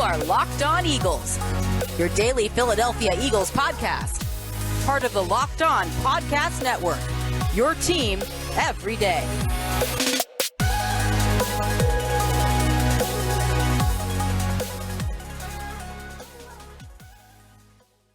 are Locked On Eagles, your daily Philadelphia Eagles podcast. Part of the Locked On Podcast Network, your team every day.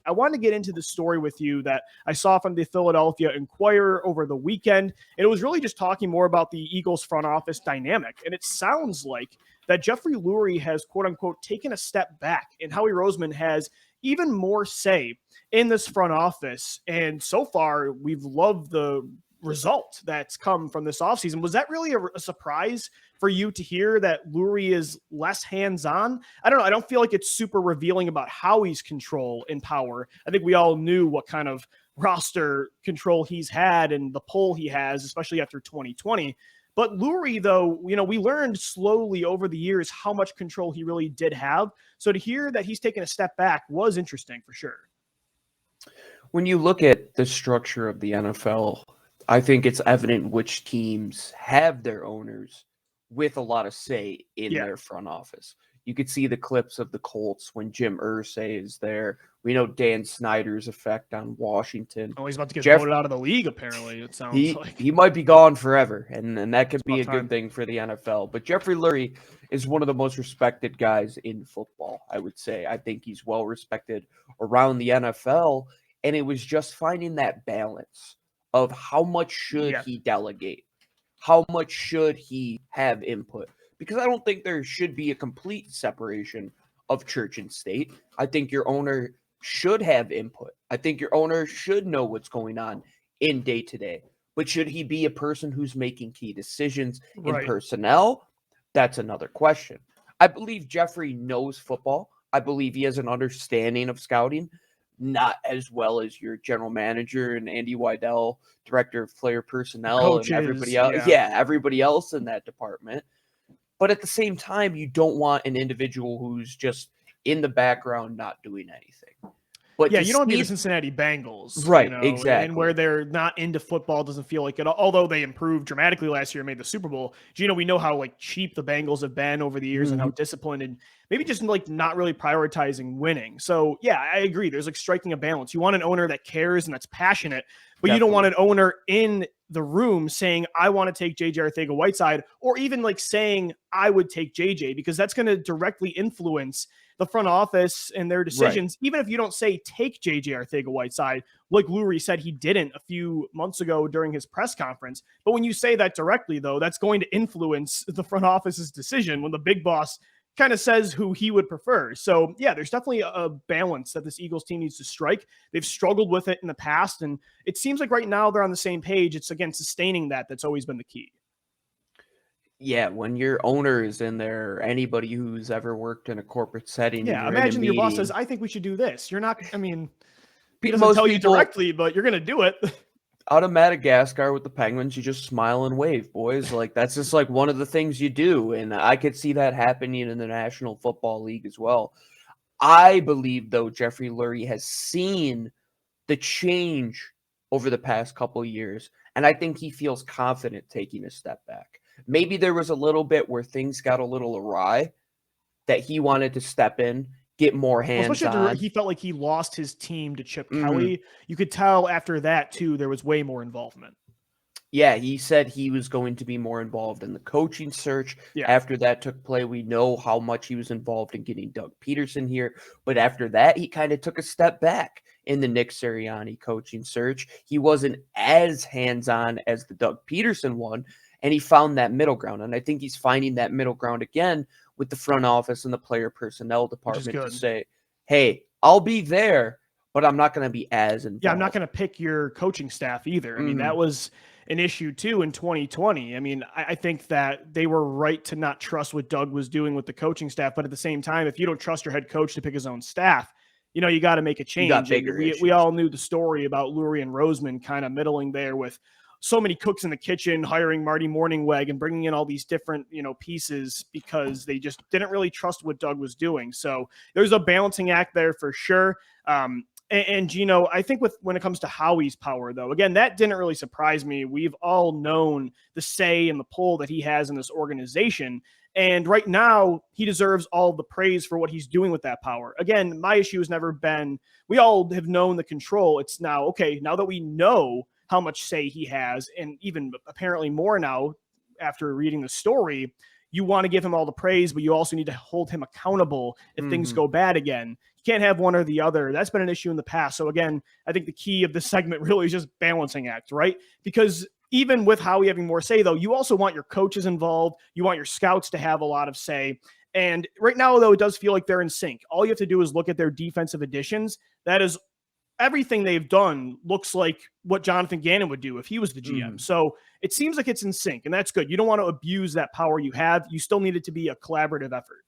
I wanted to get into the story with you that I saw from the Philadelphia Inquirer over the weekend. And it was really just talking more about the Eagles front office dynamic. And it sounds like that Jeffery Lurie has, quote unquote, taken a step back, and Howie Roseman has even more say in this front office. And so far, we've loved the result that's come from this offseason. Was that really a surprise for you to hear that Lurie is less hands-on? I don't know. I don't feel like it's super revealing about Howie's control and power. I think we all knew what kind of roster control he's had and the pull he has, especially after 2020. But Lurie, though, we learned slowly over the years how much control he really did have. So to hear that he's taken a step back was interesting for sure. When you look at the structure of the NFL, I think it's evident which teams have their owners with a lot of say in their front office. You could see the clips of the Colts when Jim Irsay is there. We know Dan Snyder's effect on Washington. Oh, he's about to get voted out of the league, apparently, it sounds like. He might be gone forever, and that could be a good thing for the NFL. But Jeffery Lurie is one of the most respected guys in football, I would say. I think he's well respected around the NFL, and it was just finding that balance of how much should he delegate? How much should he have input? Because I don't think there should be a complete separation of church and state. I think your owner should have input. I think your owner should know what's going on in day to day. But should he be a person who's making key decisions in personnel? That's another question. I believe Jeffrey knows football. I believe he has an understanding of scouting, not as well as your general manager and Andy Weidel, director of player personnel, coaches, and everybody else. Everybody else in that department. But at the same time, you don't want an individual who's just in the background not doing anything. But you don't want to be the Cincinnati Bengals. Right, exactly. And where they're not into football doesn't feel like it. Although they improved dramatically last year and made the Super Bowl. Gino, we know how cheap the Bengals have been over the years and how disciplined and maybe just not really prioritizing winning. So I agree. There's striking a balance. You want an owner that cares and that's passionate, but you don't want an owner in the room saying, I want to take JJ Arcega-Whiteside, or even saying I would take JJ, because that's going to directly influence the front office and their decisions. Even if you don't say take JJ Arcega-Whiteside, like Lurie said he didn't a few months ago during his press conference. But when you say that directly, though, that's going to influence the front office's decision when the big boss kind of says who he would prefer. So there's definitely a balance that this Eagles team needs to strike. They've struggled with it in the past, and it seems like right now they're on the same page. It's again sustaining that's always been the key. Yeah, when your owner is in there, anybody who's ever worked in a corporate setting. Yeah, imagine your boss says, I think we should do this. You're not, he doesn't tell you directly, but you're going to do it. Out of Madagascar with the Penguins, you just smile and wave, boys. That's just one of the things you do. And I could see that happening in the National Football League as well. I believe, though, Jeffery Lurie has seen the change over the past couple of years, and I think he feels confident taking a step back. Maybe there was a little bit where things got a little awry that he wanted to step in, get more hands-on. He felt like he lost his team to Chip Kelly. You could tell after that, too, there was way more involvement. Yeah, he said he was going to be more involved in the coaching search. After that took play, we know how much he was involved in getting Doug Pederson here. But after that, he kind of took a step back in the Nick Sirianni coaching search. He wasn't as hands-on as the Doug Pederson one, and he found that middle ground. And I think he's finding that middle ground again with the front office and the player personnel department to say, hey, I'll be there, but I'm not going to be as involved. Yeah, I'm not going to pick your coaching staff either. I mean, that was an issue too in 2020. I mean, I think that they were right to not trust what Doug was doing with the coaching staff. But at the same time, if you don't trust your head coach to pick his own staff, you got to make a change. We all knew the story about Louie and Roseman kind of middling there with so many cooks in the kitchen, hiring Marty Morningweg and bringing in all these different, pieces because they just didn't really trust what Doug was doing. So there's a balancing act there for sure. And Gino, I think when it comes to Howie's power, though, again, that didn't really surprise me. We've all known the say and the pull that he has in this organization. And right now, he deserves all the praise for what he's doing with that power. Again, my issue has never been, we all have known the control. It's now, okay, now that we know how much say he has, and even apparently more now after reading the story, you want to give him all the praise, but you also need to hold him accountable if things go bad again. You can't have one or the other. That's been an issue in the past. So again, I think the key of this segment really is just balancing act, right? Because even with Howie having more say, though, you also want your coaches involved. You want your scouts to have a lot of say. And right now, though, it does feel like they're in sync. All you have to do is look at their defensive additions. That is everything they've done looks like what Jonathan Gannon would do if he was the GM. So it seems like it's in sync, and that's good. You don't want to abuse that power you have. You still need it to be a collaborative effort.